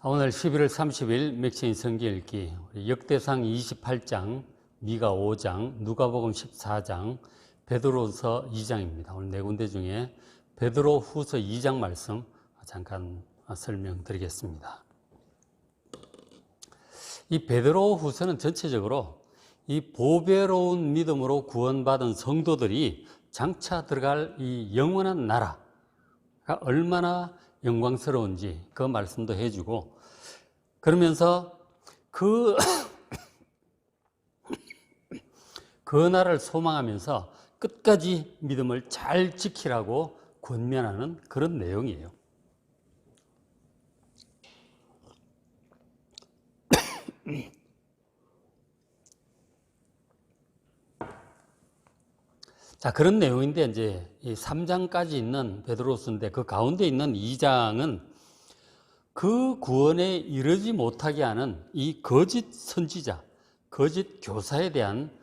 오늘 11월 30일 맥시인 성경 읽기 역대상 28장, 미가 5장, 누가복음 14장, 베드로후서 2장입니다. 오늘 네 군데 중에 베드로후서 2장 말씀 잠깐 설명드리겠습니다. 이 베드로후서는 전체적으로 이 보배로운 믿음으로 구원받은 성도들이 장차 들어갈 이 영원한 나라가 얼마나 영광스러운지 그 말씀도 해주고, 그러면서 그 나라를 소망하면서 끝까지 믿음을 잘 지키라고 권면하는 그런 내용이에요. 자, 그런 내용인데 이제 이 3장까지 있는 베드로후서인데 그 가운데 있는 2장은 그 구원에 이르지 못하게 하는 이 거짓 선지자, 거짓 교사에 대한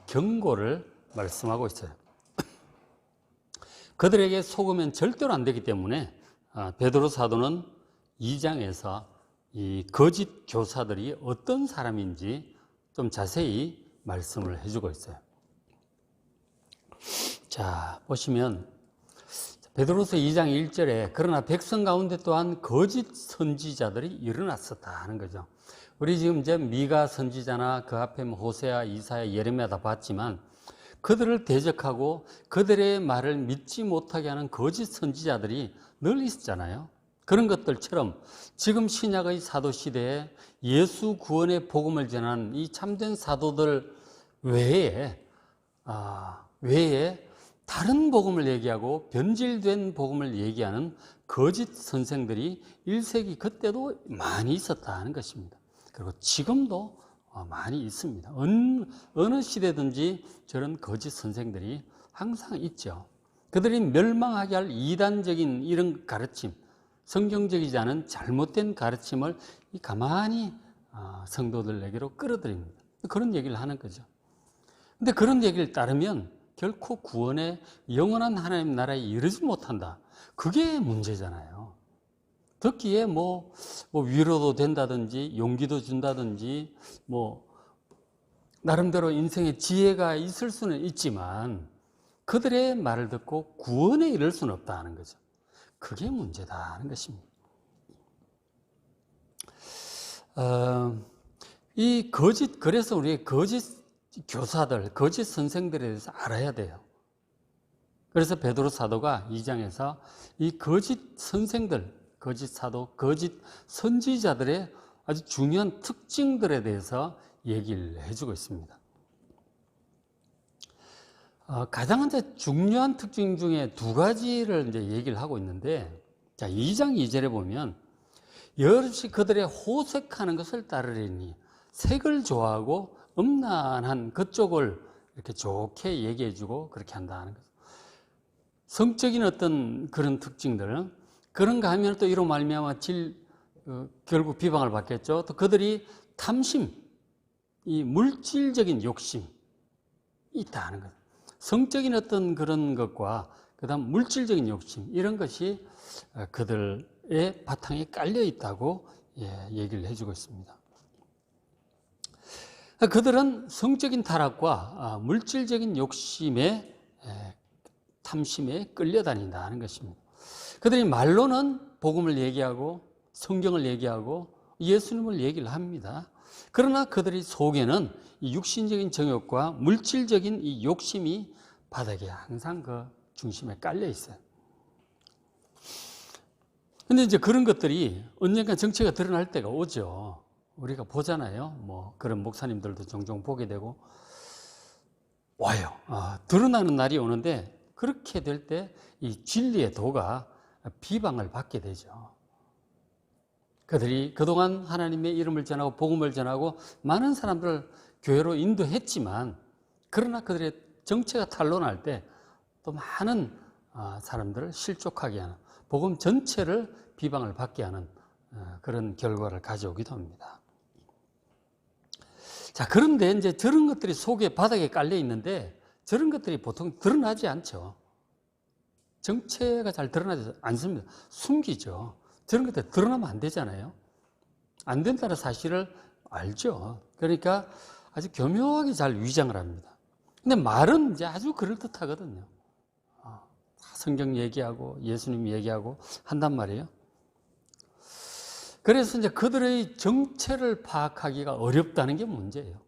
경고를 말씀하고 있어요. 그들에게 속으면 절대로 안 되기 때문에 베드로 사도는 2장에서 이 거짓 교사들이 어떤 사람인지 좀 자세히 말씀을 해주고 있어요. 자, 보시면 베드로서 2장 1절에 그러나 백성 가운데 또한 거짓 선지자들이 일어났었다 하는 거죠. 우리 지금 이제 미가 선지자나 그 앞에 호세아, 이사야, 예레미야 다 봤지만 그들을 대적하고 그들의 말을 믿지 못하게 하는 거짓 선지자들이 늘 있었잖아요. 그런 것들처럼 지금 신약의 사도 시대에 예수 구원의 복음을 전하는 이 참된 사도들 외에 다른 복음을 얘기하고 변질된 복음을 얘기하는 거짓 선생들이 1세기 그때도 많이 있었다는 것입니다. 그리고 지금도 많이 있습니다. 어느 시대든지 저런 거짓 선생들이 항상 있죠. 그들이 멸망하게 할 이단적인 이런 가르침, 성경적이지 않은 잘못된 가르침을 가만히 성도들에게로 끌어들입니다. 그런 얘기를 하는 거죠. 근데 그런 얘기를 따르면 결코 구원의 영원한 하나님 나라에 이르지 못한다. 그게 문제잖아요. 듣기에 뭐 위로도 된다든지 용기도 준다든지 나름대로 인생의 지혜가 있을 수는 있지만 그들의 말을 듣고 구원에 이를 수는 없다는 거죠. 그게 문제다 하는 것입니다. 그래서 우리 거짓 교사들, 거짓 선생들에 대해서 알아야 돼요. 그래서 베드로 사도가 2장에서 이 거짓 선생들, 거짓 사도, 거짓 선지자들의 아주 중요한 특징들에 대해서 얘기를 해주고 있습니다. 가장 이제 중요한 특징 중에 두 가지를 이제 얘기를 하고 있는데, 자, 2장 2절에 보면 여럿이 그들의 호색하는 것을 따르리니 색을 좋아하고 음란한 그쪽을 이렇게 좋게 얘기해주고 그렇게 한다는 거죠. 성적인 어떤 그런 특징들, 그런가 하면 또 이로 말미암아 결국 비방을 받겠죠. 또 그들이 탐심, 이 물질적인 욕심이 있다는 거죠. 성적인 어떤 그런 것과 그다음 물질적인 욕심, 이런 것이 그들의 바탕에 깔려 있다고 얘기를 해주고 있습니다. 그들은 성적인 타락과 물질적인 욕심에 탐심에 끌려다닌다는 것입니다. 그들이 말로는 복음을 얘기하고 성경을 얘기하고 예수님을 얘기를 합니다. 그러나 그들의 속에는 이 육신적인 정욕과 물질적인 이 욕심이 바닥에 항상 그 중심에 깔려 있어요. 근데 이제 그런 것들이 언젠가 정체가 드러날 때가 오죠. 우리가 보잖아요. 그런 목사님들도 종종 보게 되고 와요. 드러나는 날이 오는데 그렇게 될 때 이 진리의 도가 비방을 받게 되죠. 그들이 그동안 하나님의 이름을 전하고 복음을 전하고 많은 사람들을 교회로 인도했지만, 그러나 그들의 정체가 탄로날 때 또 많은 사람들을 실족하게 하는, 복음 전체를 비방을 받게 하는 그런 결과를 가져오기도 합니다. 자, 그런데 이제 저런 것들이 속에 바닥에 깔려 있는데 저런 것들이 보통 드러나지 않죠. 정체가 잘 드러나지 않습니다. 숨기죠. 저런 것들 드러나면 안 되잖아요. 안 된다는 사실을 알죠. 그러니까 아주 교묘하게 잘 위장을 합니다. 근데 말은 이제 아주 그럴듯하거든요. 성경 얘기하고 예수님 얘기하고 한단 말이에요. 그래서 이제 그들의 정체를 파악하기가 어렵다는 게 문제예요.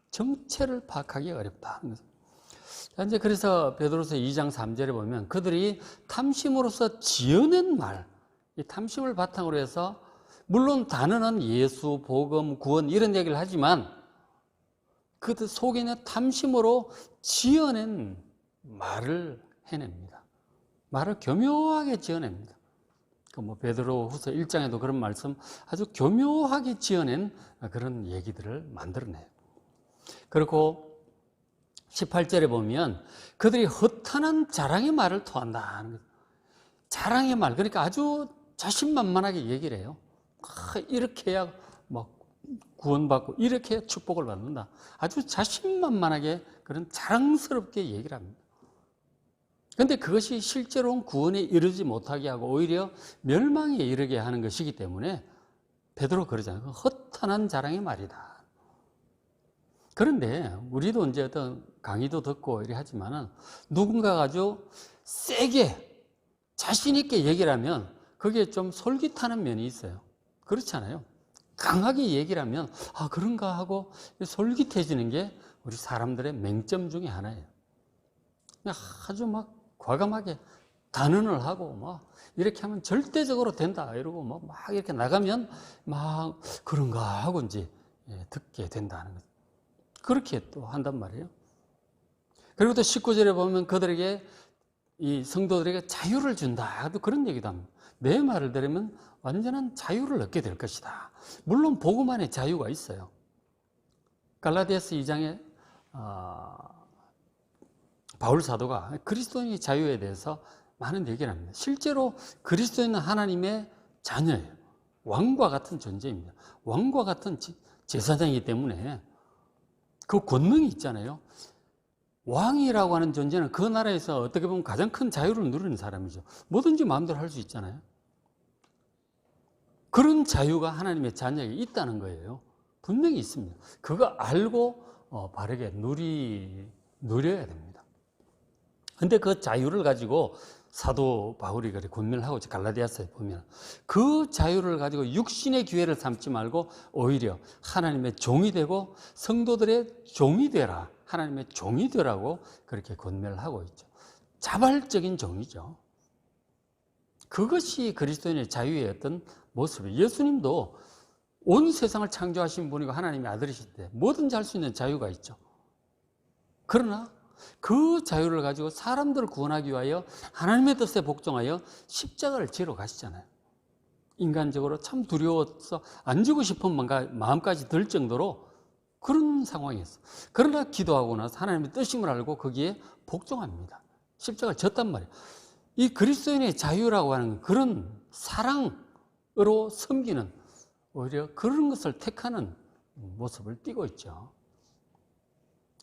정체를 파악하기가 어렵다는 거죠. 이제 그래서 베드로서 2장 3절에 보면 그들이 탐심으로써 지어낸 말, 이 탐심을 바탕으로 해서 물론 단어는 예수, 복음, 구원 이런 얘기를 하지만 그들 속에는 탐심으로 지어낸 말을 해냅니다. 말을 교묘하게 지어냅니다. 뭐 베드로후서 1장에도 그런 말씀 아주 교묘하게 지어낸 그런 얘기들을 만들어내요. 그리고 18절에 보면 그들이 허탄한 자랑의 말을 토한다. 자랑의 말, 그러니까 아주 자신만만하게 얘기를 해요. 이렇게 해야 뭐 구원받고 이렇게 해야 축복을 받는다. 아주 자신만만하게 그런 자랑스럽게 얘기를 합니다. 그런데 그것이 실제로는 구원에 이르지 못하게 하고 오히려 멸망에 이르게 하는 것이기 때문에 베드로 그러잖아요. 허탄한 자랑의 말이다. 그런데 우리도 이제 어떤 강의도 듣고 이렇게 하지만은 누군가가 아주 세게 자신있게 얘기를 하면 그게 좀 솔깃하는 면이 있어요. 그렇잖아요. 강하게 얘기를 하면 그런가 하고 솔깃해지는 게 우리 사람들의 맹점 중에 하나예요. 아주 막 과감하게 단언을 하고 막 이렇게 하면 절대적으로 된다 이러고 막 이렇게 나가면 막 그런가 하고 이제 듣게 된다는 거죠. 그렇게 또 한단 말이에요. 그리고 또 19절에 보면 그들에게 이 성도들에게 자유를 준다. 또 그런 얘기도 합니다. 내 말을 들으면 완전한 자유를 얻게 될 것이다. 물론 복음 안에 자유가 있어요. 갈라디아서 2장에 바울 사도가 그리스도인의 자유에 대해서 많은 얘기를 합니다. 실제로 그리스도인은 하나님의 자녀예요. 왕과 같은 존재입니다. 왕과 같은 제사장이기 때문에 그 권능이 있잖아요. 왕이라고 하는 존재는 그 나라에서 어떻게 보면 가장 큰 자유를 누리는 사람이죠. 뭐든지 마음대로 할 수 있잖아요. 그런 자유가 하나님의 자녀에게 있다는 거예요. 분명히 있습니다. 그거 알고 바르게 누려야 됩니다. 근데 그 자유를 가지고 사도 바울이 그렇게 권면을 하고 갈라디아서에 보면 그 자유를 가지고 육신의 기회를 삼지 말고 오히려 하나님의 종이 되고 성도들의 종이 되라. 하나님의 종이 되라고 그렇게 권면을 하고 있죠. 자발적인 종이죠. 그것이 그리스도인의 자유의 어떤 모습이에요. 예수님도 온 세상을 창조하신 분이고 하나님의 아들이실 때 뭐든지 할 수 있는 자유가 있죠. 그러나 그 자유를 가지고 사람들을 구원하기 위하여 하나님의 뜻에 복종하여 십자가를 지러 가시잖아요. 인간적으로 참 두려워서 안 지고 싶은 마음까지 들 정도로 그런 상황이었어. 그러나 기도하고 나서 하나님의 뜻임을 알고 거기에 복종합니다. 십자가를 졌단 말이에요. 이 그리스도인의 자유라고 하는 그런 사랑으로 섬기는 오히려 그런 것을 택하는 모습을 띠고 있죠.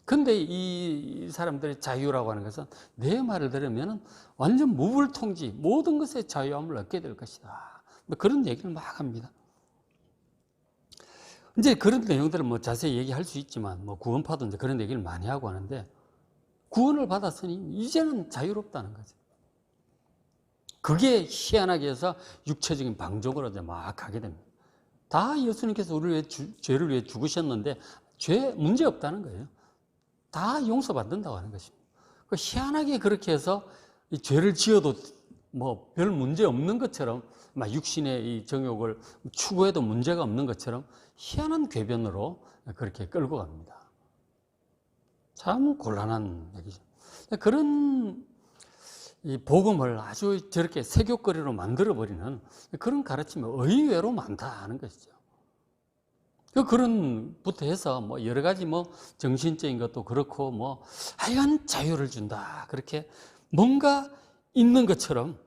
근데 이 사람들의 자유라고 하는 것은 내 말을 들으면 완전 무불통지 모든 것에 자유함을 얻게 될 것이다. 그런 얘기를 막 합니다. 이제 그런 내용들을 뭐 자세히 얘기할 수 있지만 뭐 구원파도 이제 그런 얘기를 많이 하고 하는데 구원을 받았으니 이제는 자유롭다는 거죠. 그게 희한하게 해서 육체적인 방종으로 이제 막 가게 됩니다. 다 예수님께서 우리를 위해 죄를 위해 죽으셨는데 죄 문제 없다는 거예요. 다 용서받는다고 하는 것입니다. 희한하게 그렇게 해서 이 죄를 지어도 뭐 별 문제 없는 것처럼 막 육신의 이 정욕을 추구해도 문제가 없는 것처럼 희한한 궤변으로 그렇게 끌고 갑니다. 참 곤란한 얘기죠. 그런 이 복음을 아주 저렇게 세교거리로 만들어버리는 그런 가르침이 의외로 많다는 것이죠. 그런부터 해서 뭐 여러 가지 뭐 정신적인 것도 그렇고 뭐 하여간 자유를 준다. 그렇게 뭔가 있는 것처럼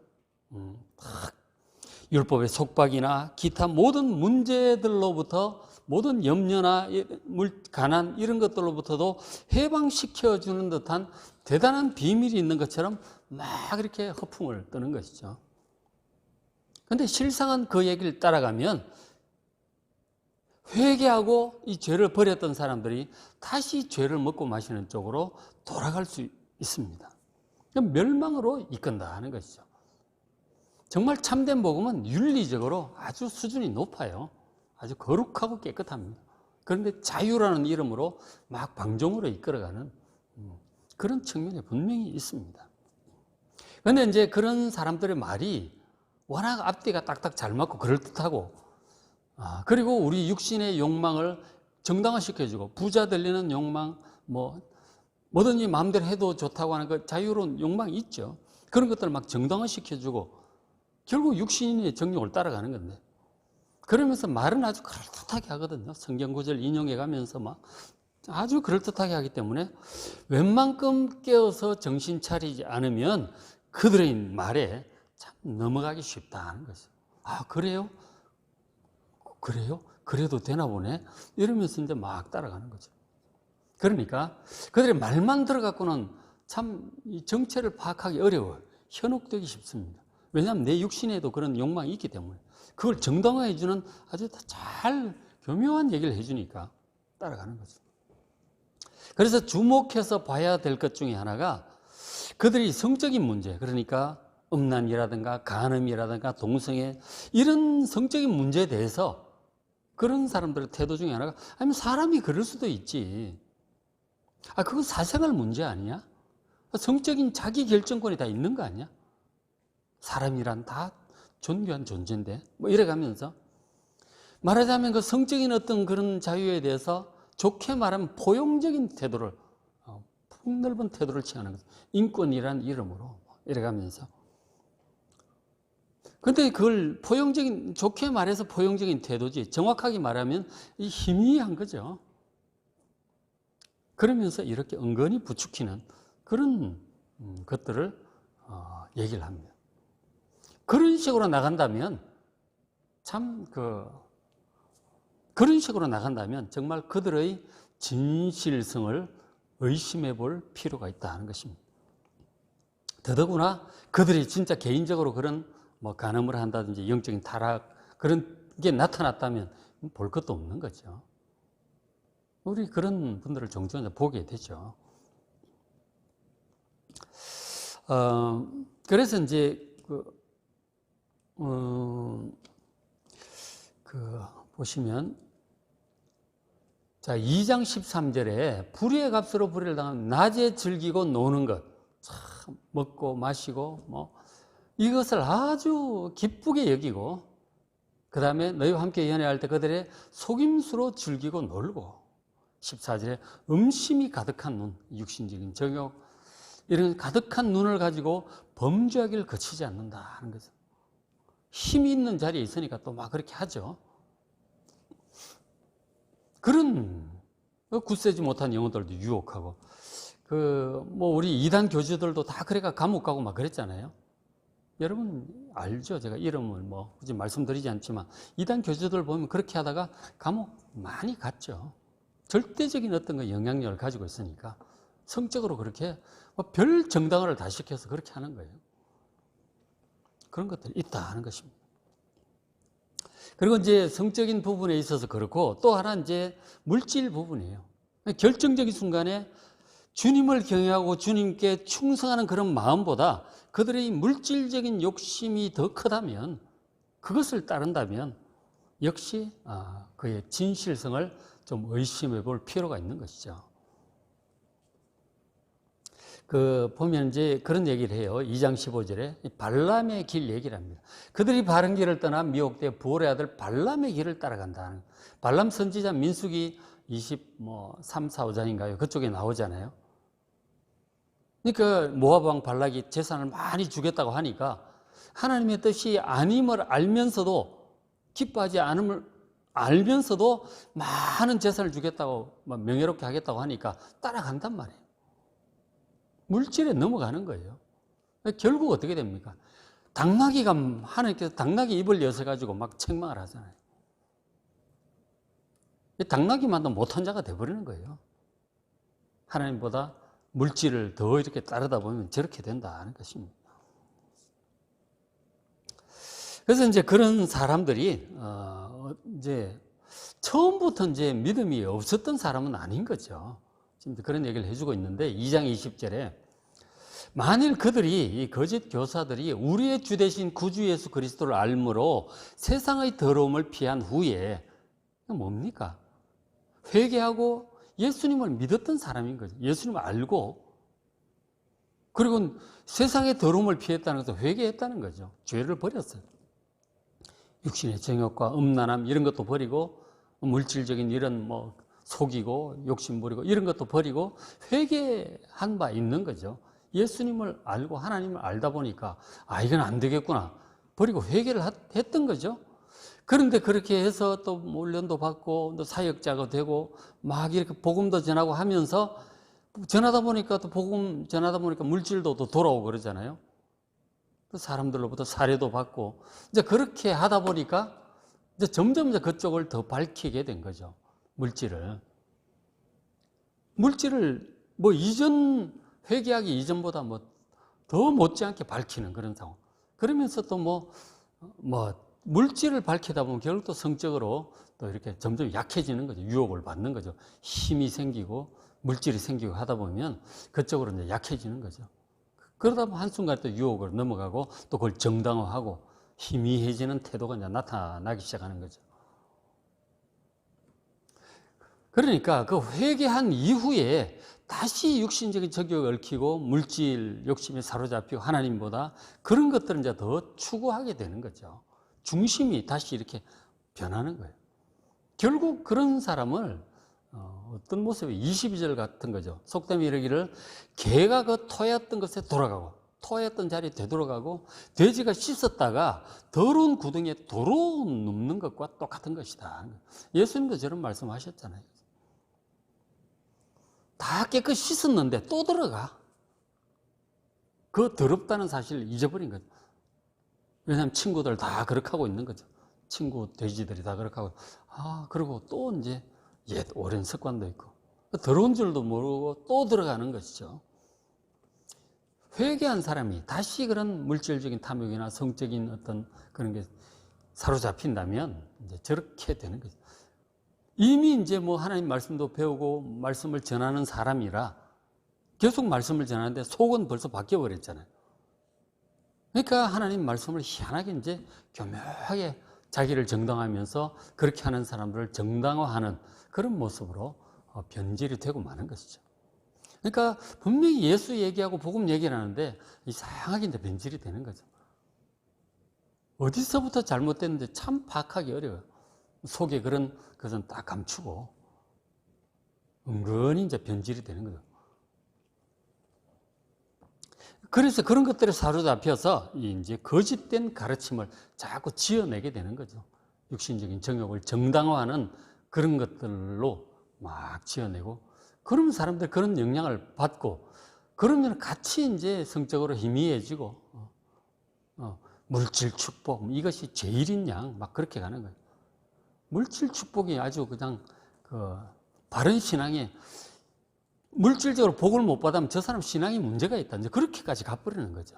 율법의 속박이나 기타 모든 문제들로부터 모든 염려나 가난 이런 것들로부터도 해방시켜주는 듯한 대단한 비밀이 있는 것처럼 막 이렇게 허풍을 떠는 것이죠. 그런데 실상은 그 얘기를 따라가면 회개하고 이 죄를 버렸던 사람들이 다시 죄를 먹고 마시는 쪽으로 돌아갈 수 있습니다. 멸망으로 이끈다 하는 것이죠. 정말 참된 복음은 윤리적으로 아주 수준이 높아요. 아주 거룩하고 깨끗합니다. 그런데 자유라는 이름으로 막 방종으로 이끌어가는 그런 측면이 분명히 있습니다. 그런데 이제 그런 사람들의 말이 워낙 앞뒤가 딱딱 잘 맞고 그럴듯하고, 그리고 우리 육신의 욕망을 정당화시켜주고, 부자 되려는 욕망, 뭐든지 마음대로 해도 좋다고 하는 그 자유로운 욕망이 있죠. 그런 것들을 막 정당화시켜주고, 결국 육신의 정욕을 따라가는 건데, 그러면서 말은 아주 그럴듯하게 하거든요. 성경 구절 인용해 가면서 막 아주 그럴듯하게 하기 때문에 웬만큼 깨어서 정신 차리지 않으면 그들의 말에 참 넘어가기 쉽다 하는 거죠. 그래요? 그래요? 그래도 되나 보네? 이러면서 이제 막 따라가는 거죠. 그러니까 그들의 말만 들어갖고는 참 이 정체를 파악하기 어려워요. 현혹되기 쉽습니다. 왜냐하면 내 육신에도 그런 욕망이 있기 때문에 그걸 정당화해주는 아주 잘 교묘한 얘기를 해주니까 따라가는 거죠. 그래서 주목해서 봐야 될 것 중에 하나가 그들이 성적인 문제, 그러니까 음란이라든가 간음이라든가 동성애, 이런 성적인 문제에 대해서 그런 사람들의 태도 중에 하나가, 아니면 사람이 그럴 수도 있지. 그건 사생활 문제 아니야? 성적인 자기 결정권이 다 있는 거 아니야? 사람이란 다 존귀한 존재인데, 이래가면서 말하자면 그 성적인 어떤 그런 자유에 대해서 좋게 말하면 포용적인 태도를, 폭넓은 태도를 취하는 거죠. 인권이란 이름으로 이래가면서. 근데 그걸 좋게 말해서 포용적인 태도지, 정확하게 말하면 이 희미한 거죠. 그러면서 이렇게 은근히 부추기는 그런 것들을 얘기를 합니다. 그런 식으로 나간다면 그런 식으로 나간다면 정말 그들의 진실성을 의심해 볼 필요가 있다는 것입니다. 더더구나 그들이 진짜 개인적으로 그런 간음을 한다든지 영적인 타락 그런 게 나타났다면 볼 것도 없는 거죠. 우리 그런 분들을 종종 보게 되죠. 그래서 이제 보시면, 자, 2장 13절에 불의의 값으로 불의를 당하면 낮에 즐기고 노는 것, 참 먹고 마시고 이것을 아주 기쁘게 여기고, 그 다음에 너희와 함께 연애할 때 그들의 속임수로 즐기고 놀고, 14절에 음심이 가득한 눈, 육신적인 정욕, 이런 가득한 눈을 가지고 범죄하기를 거치지 않는다 하는 거죠. 힘이 있는 자리에 있으니까 또 막 그렇게 하죠. 그런 굳세지 못한 영혼들도 유혹하고, 우리 이단 교주들도 다 그래가 감옥 가고 막 그랬잖아요. 여러분 알죠? 제가 이름을 굳이 말씀드리지 않지만 이단 교주들 보면 그렇게 하다가 감옥 많이 갔죠. 절대적인 어떤 그 영향력을 가지고 있으니까 성적으로 그렇게 별 정당화를 다 시켜서 그렇게 하는 거예요. 그런 것들이 있다 하는 것입니다. 그리고 이제 성적인 부분에 있어서 그렇고, 또 하나 이제 물질 부분이에요. 결정적인 순간에 주님을 경외하고 주님께 충성하는 그런 마음보다 그들의 물질적인 욕심이 더 크다면, 그것을 따른다면 역시 그의 진실성을 좀 의심해 볼 필요가 있는 것이죠. 보면 이제 그런 얘기를 해요. 2장 15절에 발람의 길 얘기를 합니다. 그들이 바른 길을 떠나 미혹되어 부올의 아들 발람의 길을 따라간다. 발람 선지자 민수기 23, 4, 5장인가요? 그쪽에 나오잖아요. 그러니까 모압 왕 발락이 재산을 많이 주겠다고 하니까 하나님의 뜻이 아님을 알면서도, 기뻐하지 않음을 알면서도 많은 재산을 주겠다고 명예롭게 하겠다고 하니까 따라간단 말이에요. 물질에 넘어가는 거예요. 결국 어떻게 됩니까? 하나님께서 당나귀 입을 여셔가지고 막 책망을 하잖아요. 당나귀만도 못한 자가 돼버리는 거예요. 하나님보다 물질을 더 이렇게 따르다 보면 저렇게 된다 하는 것입니다. 그래서 이제 그런 사람들이 이제 처음부터 이제 믿음이 없었던 사람은 아닌 거죠. 지금 그런 얘기를 해주고 있는데 2장 20절에 만일 그들이, 이 거짓 교사들이 우리의 주 되신 구주 예수 그리스도를 알므로 세상의 더러움을 피한 후에, 뭡니까? 회개하고 예수님을 믿었던 사람인 거죠. 예수님을 알고, 그리고 세상의 더러움을 피했다는 것은 회개했다는 거죠. 죄를 버렸어요. 육신의 정욕과 음란함 이런 것도 버리고, 물질적인 이런 뭐 속이고 욕심 부리고 이런 것도 버리고 회개한 바 있는 거죠. 예수님을 알고 하나님을 알다 보니까 이건 안 되겠구나 버리고 회개를 했던 거죠. 그런데 그렇게 해서 또 훈련도 받고 또 사역자가 되고 막 이렇게 복음도 전하고 하면서 전하다 보니까 또 복음 전하다 보니까 물질도 또 돌아오고 그러잖아요. 또 사람들로부터 사례도 받고 이제 그렇게 하다 보니까 이제 점점 이제 그쪽을 더 밝히게 된 거죠. 물질을 뭐 이전 회개하기 이전보다 뭐 더 못지않게 밝히는 그런 상황. 그러면서 또 뭐 물질을 밝히다 보면 결국 또 성적으로 또 이렇게 점점 약해지는 거죠. 유혹을 받는 거죠. 힘이 생기고 물질이 생기고 하다 보면 그쪽으로 이제 약해지는 거죠. 그러다 보면 한순간에 또 유혹을 넘어가고 또 그걸 정당화하고 희미해지는 태도가 이제 나타나기 시작하는 거죠. 그러니까 그 회개한 이후에 다시 육신적인 적욕을 얽히고 물질 욕심에 사로잡히고 하나님보다 그런 것들을 이제 더 추구하게 되는 거죠. 중심이 다시 이렇게 변하는 거예요. 결국 그런 사람을 어떤 모습이 22절 같은 거죠. 속담이 이르기를 개가 그 토했던 것에 돌아가고 토했던 자리에 되돌아가고 돼지가 씻었다가 더러운 구덩이에 도로 눕는 것과 똑같은 것이다. 예수님도 저런 말씀하셨잖아요. 다 깨끗이 씻었는데 또 들어가. 그 더럽다는 사실을 잊어버린 거죠. 왜냐하면 친구들 다 그렇게 하고 있는 거죠. 친구 돼지들이 다 그렇게 하고. 그리고 또 이제 옛 오랜 습관도 있고. 더러운 줄도 모르고 또 들어가는 것이죠. 회개한 사람이 다시 그런 물질적인 탐욕이나 성적인 어떤 그런 게 사로잡힌다면 이제 저렇게 되는 거죠. 이미 이제 뭐 하나님 말씀도 배우고 말씀을 전하는 사람이라 계속 말씀을 전하는데 속은 벌써 바뀌어 버렸잖아요. 그러니까 하나님 말씀을 희한하게 이제 교묘하게 자기를 정당화하면서 그렇게 하는 사람들을 정당화하는 그런 모습으로 변질이 되고 마는 것이죠. 그러니까 분명히 예수 얘기하고 복음 얘기를 하는데 이상하게 이제 변질이 되는 거죠. 어디서부터 잘못됐는지 참 파악하기 어려워요. 속에 그런 것은 딱 감추고 은근히 이제 변질이 되는 거죠. 그래서 그런 것들에 사로잡혀서 이제 거짓된 가르침을 자꾸 지어내게 되는 거죠. 육신적인 정욕을 정당화하는 그런 것들로 막 지어내고, 그러면 사람들 그런 영향을 받고, 그러면 같이 이제 성적으로 희미해지고, 물질 축복, 이것이 제일인 양, 막 그렇게 가는 거예요. 물질 축복이 아주 그냥 바른 신앙에 물질적으로 복을 못 받으면 저 사람 신앙에 문제가 있다. 이제 그렇게까지 가버리는 거죠.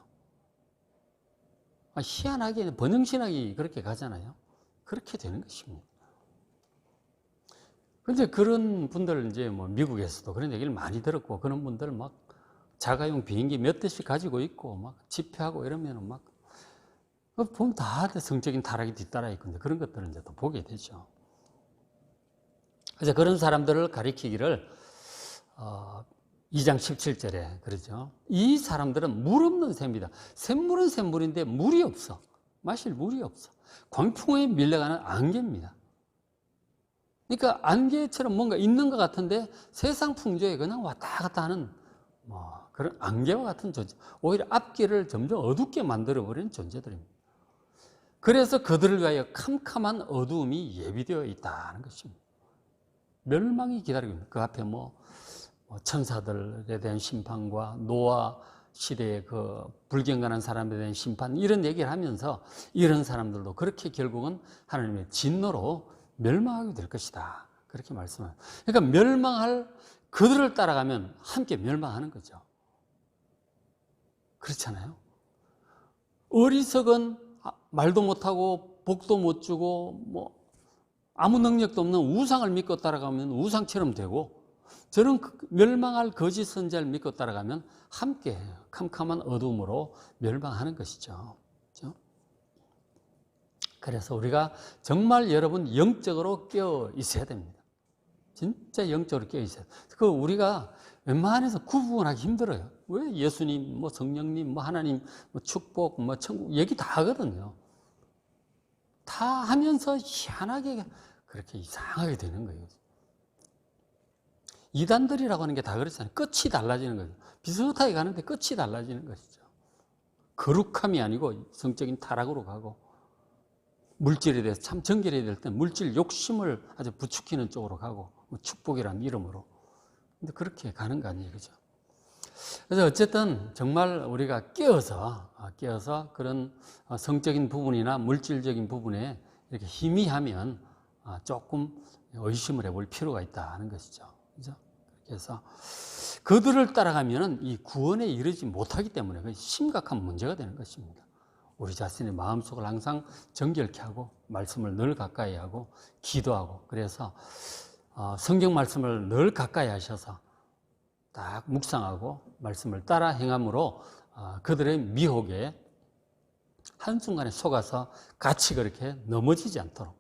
희한하게 번영신학이 그렇게 가잖아요. 그렇게 되는 것입니다. 근데 그런 분들 이제 뭐 미국에서도 그런 얘기를 많이 들었고, 그런 분들 막 자가용 비행기 몇 대씩 가지고 있고 막 집회하고 이러면은 막 보면 다 성적인 타락이 뒤따라 있고 그런 것들은 이제 또 보게 되죠. 그래서 그런 사람들을 가리키기를 2장 17절에 그러죠. 이 사람들은 물 없는 샘이다. 샘물은 샘물인데 물이 없어. 마실 물이 없어. 광풍에 밀려가는 안개입니다. 그러니까 안개처럼 뭔가 있는 것 같은데 세상 풍조에 그냥 왔다 갔다 하는 그런 안개와 같은 존재. 오히려 앞길을 점점 어둡게 만들어버리는 존재들입니다. 그래서 그들을 위하여 캄캄한 어두움이 예비되어 있다는 것입니다. 멸망이 기다리고 있는 그 앞에 천사들에 대한 심판과 노아 시대의 그 불경건한 사람에 대한 심판, 이런 얘기를 하면서 이런 사람들도 그렇게 결국은 하나님의 진노로 멸망하게 될 것이다. 그렇게 말씀해요. 그러니까 멸망할 그들을 따라가면 함께 멸망하는 거죠. 그렇잖아요. 어리석은 말도 못하고 복도 못 주고 아무 능력도 없는 우상을 믿고 따라가면 우상처럼 되고, 저런 멸망할 거짓 선지자를 믿고 따라가면 함께 캄캄한 어둠으로 멸망하는 것이죠. 그렇죠? 그래서 우리가 정말 여러분 영적으로 깨어 있어야 됩니다. 진짜 영적으로 깨어 있어야 돼요. 그 우리가 웬만해서 구분하기 힘들어요. 왜 예수님, 뭐 성령님, 뭐 하나님, 뭐 축복, 뭐 천국 얘기 다 하거든요. 다 하면서 희한하게 그렇게 이상하게 되는 거예요. 이단들이라고 하는 게 다 그렇잖아요. 끝이 달라지는 거죠. 비슷하게 가는데 끝이 달라지는 것이죠. 거룩함이 아니고 성적인 타락으로 가고, 물질에 대해서 참 정결해야 될 때 물질 욕심을 아주 부추기는 쪽으로 가고, 뭐 축복이라는 이름으로. 근데 그렇게 가는 거 아니에요. 그죠? 그래서 어쨌든 정말 우리가 깨어서 그런 성적인 부분이나 물질적인 부분에 이렇게 희미하면 조금 의심을 해볼 필요가 있다는 것이죠. 그죠? 그래서 그들을 따라가면은 이 구원에 이르지 못하기 때문에 심각한 문제가 되는 것입니다. 우리 자신의 마음속을 항상 정결케 하고, 말씀을 늘 가까이 하고, 기도하고, 그래서 성경 말씀을 늘 가까이 하셔서 딱 묵상하고 말씀을 따라 행함으로 그들의 미혹에 한순간에 속아서 같이 그렇게 넘어지지 않도록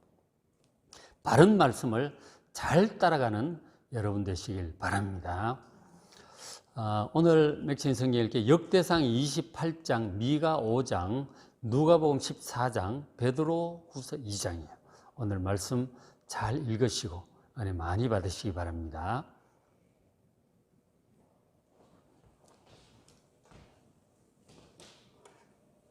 바른 말씀을 잘 따라가는 여러분 되시길 바랍니다. 오늘 맥신 성경 읽기 역대상 28장, 미가 5장, 누가복음 14장, 베드로후서 2장이에요. 오늘 말씀 잘 읽으시고 은혜 많이 받으시기 바랍니다.